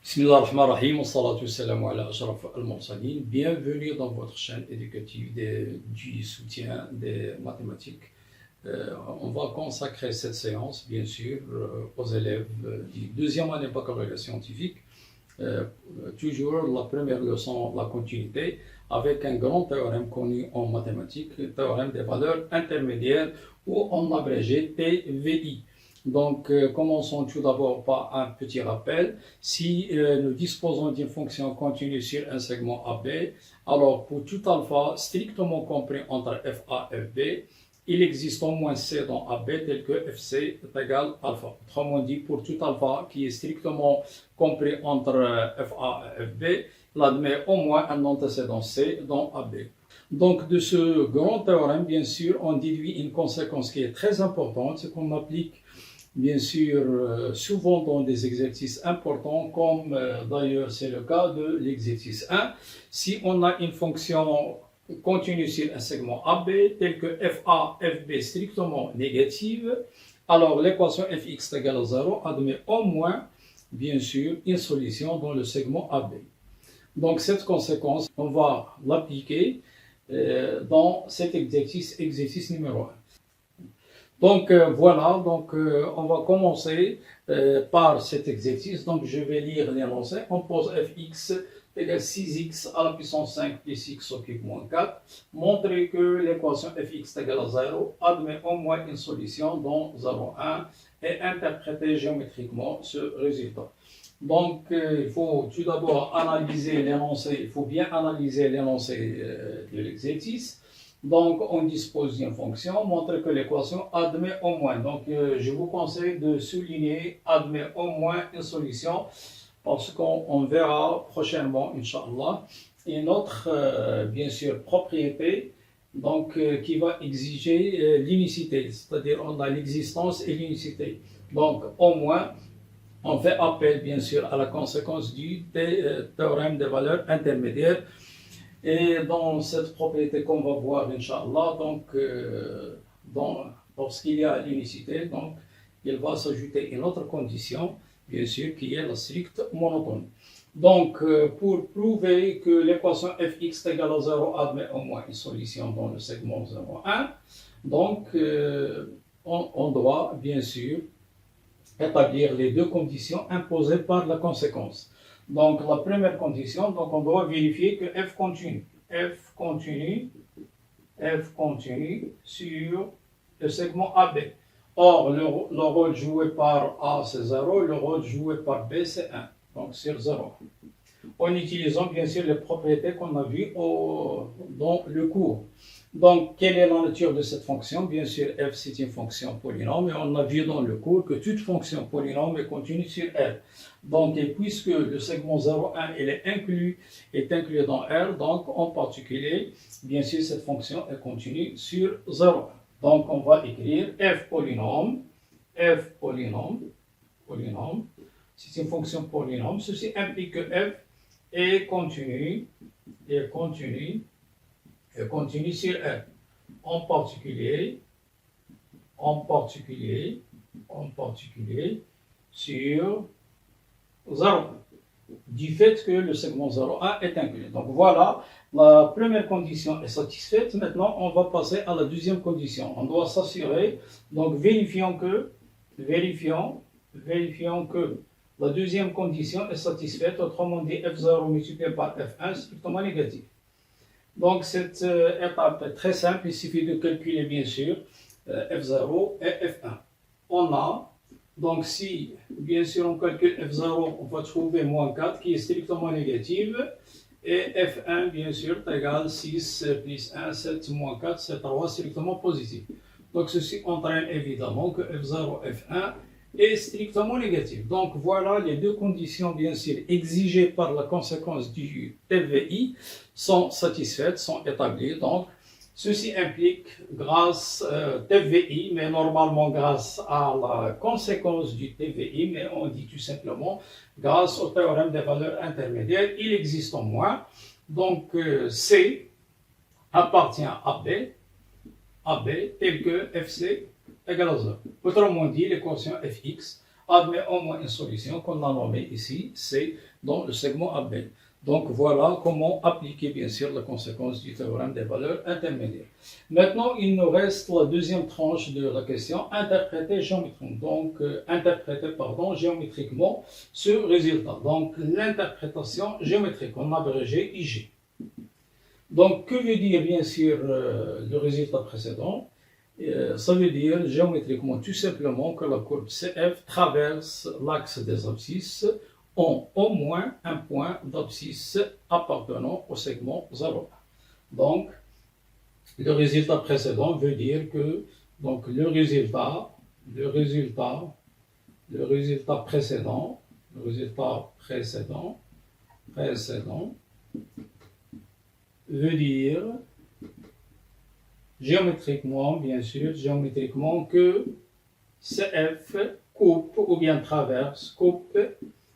Bismillahirrahmanirrahim, wa salatu wassalamu ala ashraf al-mursalin. Bienvenue dans votre chaîne éducative du soutien des mathématiques. On va consacrer cette séance, bien sûr, aux élèves du deuxième année baccalauréat scientifique. Toujours la première leçon, la continuité, avec un grand théorème connu en mathématiques, le théorème des valeurs intermédiaires, ou en abrégé TVI. Donc, commençons tout d'abord par un petit rappel. Si nous disposons d'une fonction continue sur un segment AB, alors pour tout alpha strictement compris entre FA et FB, il existe au moins C dans AB tel que FC est égal alpha. Autrement dit, pour tout alpha qui est strictement compris entre FA et FB, il admet au moins un antécédent C dans AB. Donc, de ce grand théorème, bien sûr, on déduit une conséquence qui est très importante, ce qu'on applique bien sûr souvent dans des exercices importants, comme d'ailleurs c'est le cas de l'exercice 1. Si on a une fonction continue sur un segment AB tel que FA, FB strictement négative, alors l'équation fx égale à 0 admet au moins, bien sûr, une solution dans le segment AB. Donc cette conséquence, on va l'appliquer dans cet exercice numéro 1. Donc voilà, on va commencer par cet exercice. Donc je vais lire l'énoncé. On pose fx égale 6x à la puissance 5 plus x au cube moins 4. Montrer que l'équation fx égale à 0 admet au moins une solution dans 0, 1 et interpréter géométriquement ce résultat. Donc il faut tout d'abord analyser l'énoncé. Il faut bien analyser l'énoncé de l'exercice. Donc, on dispose d'une fonction, montre que l'équation admet au moins. Donc, je vous conseille de souligner admet au moins une solution parce qu'on verra prochainement, Inch'Allah, une autre, bien sûr, propriété donc, qui va exiger l'unicité, c'est-à-dire on a l'existence et l'unicité. Donc, au moins, on fait appel, bien sûr, à la conséquence du théorème des valeurs intermédiaires. Et dans cette propriété qu'on va voir, Inch'Allah, lorsqu'il y a l'unicité, donc il va s'ajouter une autre condition, bien sûr, qui est la stricte monotonie. Donc, pour prouver que l'équation fx égale à 0 admet au moins une solution dans le segment 0, 1, donc on doit, bien sûr, établir les deux conditions imposées par la conséquence. Donc, la première condition, donc on doit vérifier que f continue sur le segment AB. Or, le rôle joué par A, c'est 0, le rôle joué par B, c'est 1. Donc, sur 0. En utilisant, bien sûr, les propriétés qu'on a vues dans le cours. Donc, quelle est la nature de cette fonction? Bien sûr, f, c'est une fonction polynôme, et on a vu dans le cours que toute fonction polynôme est continue sur R. Donc, et puisque le segment 0, 1, est inclus dans R, donc en particulier, bien sûr, cette fonction est continue sur 0. Donc, on va écrire f polynôme, c'est une fonction polynôme. Ceci implique que f est continue sur R. En particulier sur 0, du fait que le segment 0,1 est inclus. Donc voilà, la première condition est satisfaite. Maintenant, on va passer à la deuxième condition. On doit s'assurer, donc vérifions que la deuxième condition est satisfaite. Autrement dit, f0 multiplié par f1 c'est strictement négatif. Donc cette étape est très simple, il suffit de calculer bien sûr f0 et f1. On a, donc si bien sûr on calcule f0, on va trouver moins 4 qui est strictement négative, et f1 bien sûr est égal 6 plus 1, 7 moins 4, c'est 3 strictement positif. Donc ceci entraîne évidemment que f0, f1 est strictement négatif. Donc voilà les deux conditions bien sûr exigées par la conséquence du TVI sont satisfaites, sont établies. Donc ceci implique grâce TVI, mais normalement grâce à la conséquence du TVI, mais on dit tout simplement grâce au théorème des valeurs intermédiaires, il existe au moins. Donc C appartient à B tel que FC égale à 0. Autrement dit, l'équation fx admet au moins une solution qu'on a nommée ici, c'est dans le segment AB. Donc voilà comment appliquer bien sûr la conséquence du théorème des valeurs intermédiaires. Maintenant, il nous reste la deuxième tranche de la question, interpréter géométriquement. Donc, géométriquement ce résultat. Donc, l'interprétation géométrique, on abrégé IG. Donc, que veut dire bien sûr le résultat précédent? Ça veut dire géométriquement tout simplement que la courbe CF traverse l'axe des abscisses en au moins un point d'abscisse appartenant au segment 0. Donc, le résultat précédent veut dire que donc, le résultat précédent veut dire géométriquement, bien sûr, que CF coupe ou bien coupe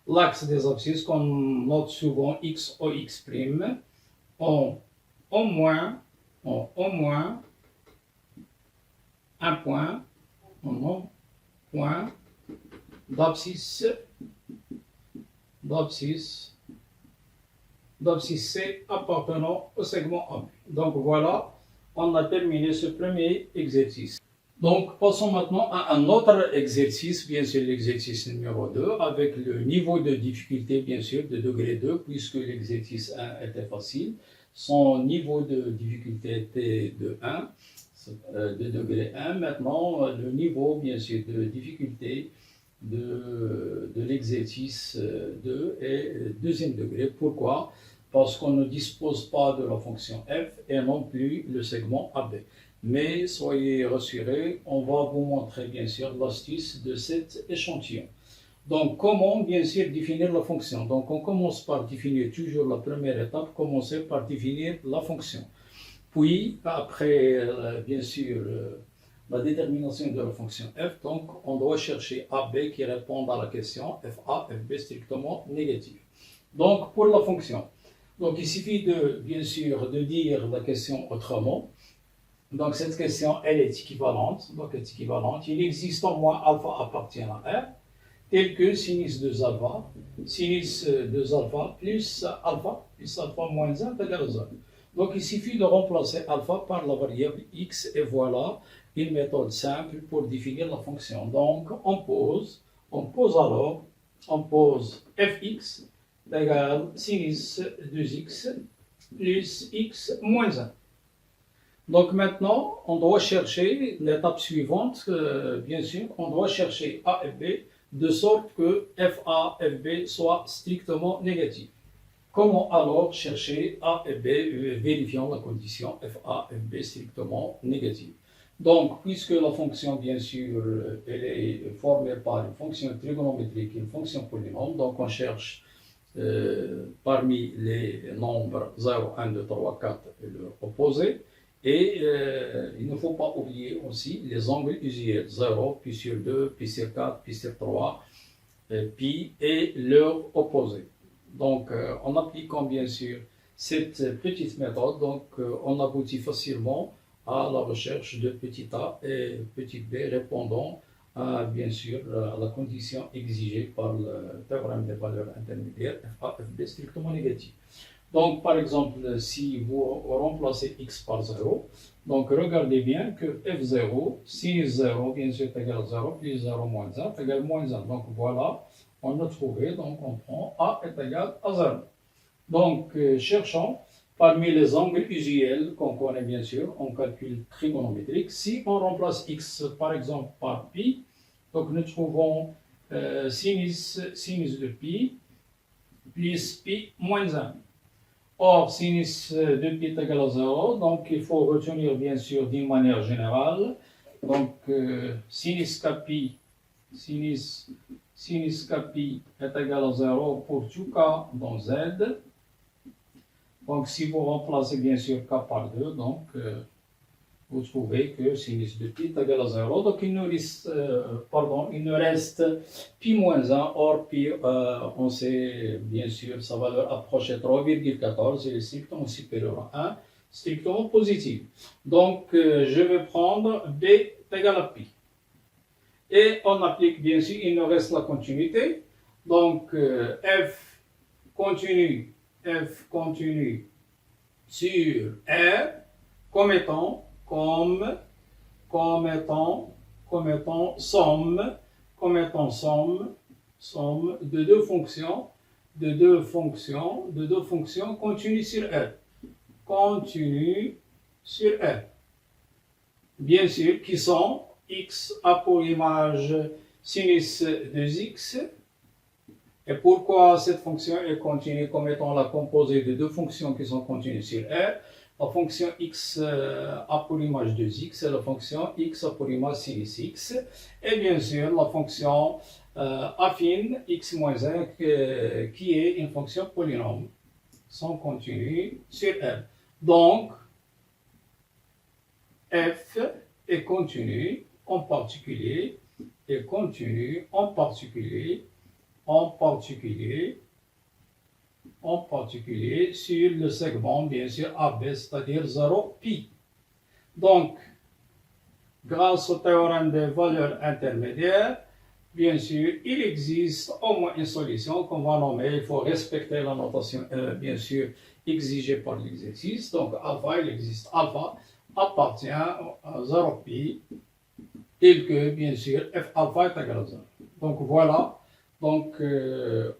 l'axe des abscisses qu'on note souvent X ou X' en au moins un point d'abscisse C appartenant au segment AB. Donc voilà, on a terminé ce premier exercice. Donc, passons maintenant à un autre exercice, bien sûr l'exercice numéro 2, avec le niveau de difficulté, bien sûr, de degré 2, puisque l'exercice 1 était facile. Son niveau de difficulté était de 1, de degré 1. Maintenant, le niveau, bien sûr, de difficulté de l'exercice 2 est deuxième degré. Pourquoi? Parce qu'on ne dispose pas de la fonction f et non plus le segment AB. Mais soyez rassurés, on va vous montrer bien sûr l'astuce de cet échantillon. Donc comment bien sûr définir la fonction? Donc on commence par définir toujours la première étape, commencer par définir la fonction. Puis après bien sûr la détermination de la fonction f, donc on doit chercher AB qui répond à la question FA, FB strictement négatif. Donc pour la fonction, donc il suffit bien sûr de dire la question autrement. Donc cette question, elle est équivalente. Donc elle est équivalente. Il existe au moins alpha appartient à R, tel que sinus 2 alpha plus alpha moins 1 égale à 0. Donc il suffit de remplacer alpha par la variable x et voilà une méthode simple pour définir la fonction. Donc on pose fx égale sinus 2x plus x moins 1. Donc maintenant, on doit chercher l'étape suivante, bien sûr, on doit chercher A et B de sorte que FA, FB soit strictement négatif. Comment alors chercher A et B, vérifiant la condition FA, FB strictement négative? Donc, puisque la fonction, bien sûr, elle est formée par une fonction trigonométrique et une fonction polynôme, donc on cherche parmi les nombres 0, 1, 2, 3, 4 et leur opposé. Et il ne faut pas oublier aussi les angles usuels, 0, pi sur 2, pi sur 4, pi sur 3, pi et leur opposé. Donc en appliquant bien sûr cette petite méthode, donc on aboutit facilement à la recherche de petit a et petit b répondant à bien sûr à la condition exigée par le théorème des valeurs intermédiaires FA, FB strictement négatif. Donc, par exemple, si vous remplacez x par 0, donc regardez bien que f0, sinus 0, bien sûr, est égal à 0, plus 0 moins 1, est égal à moins 1. Donc voilà, on a trouvé, donc on prend a est égal à 0. Donc, cherchons parmi les angles usuels qu'on connaît bien sûr, en calcul trigonométrique, si on remplace x par exemple par pi, donc nous trouvons sinus de pi plus pi moins 1. Or, sinus de pi est égal à 0, donc il faut retenir bien sûr d'une manière générale. Donc, sinus Kpi est égal à 0 pour tout k dans Z. Donc, si vous remplacez bien sûr k par 2, donc vous trouvez que sinus de pi est égal à 0. Donc, il nous reste pi moins 1. Or, pi, on sait bien sûr sa valeur approche 3,14. Il est strictement supérieur à 1, strictement positif. Donc, je vais prendre b est égal à pi. Et on applique, bien sûr, il nous reste la continuité. Donc, F continue sur R comme étant somme de deux fonctions continues sur R. Bien sûr, qui sont x a pour image sinus 2x. Et pourquoi cette fonction est continue comme étant la composée de deux fonctions qui sont continues sur R? La fonction x a pour image 2x et la fonction x a pour image sinus x. Et bien sûr, la fonction affine x moins 1 qui est une fonction polynôme sont continues sur R. Donc, f est continue en particulier sur le segment, bien sûr, AB, c'est-à-dire 0 pi. Donc, grâce au théorème des valeurs intermédiaires, bien sûr, il existe au moins une solution qu'on va nommer, il faut respecter la notation, bien sûr, exigée par l'exercice. Donc, alpha, il existe alpha, appartient à 0 pi, tel que, bien sûr, f alpha est égal à 0. Donc, voilà. Donc,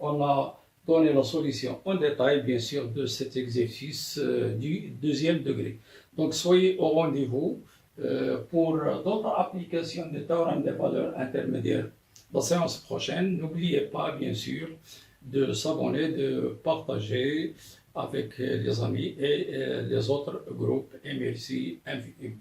on a donné la solution en détail, bien sûr, de cet exercice du deuxième degré. Donc, soyez au rendez-vous pour d'autres applications des théorèmes des valeurs intermédiaires. La séance prochaine, n'oubliez pas, bien sûr, de s'abonner, de partager avec les amis et les autres groupes. Et merci infiniment.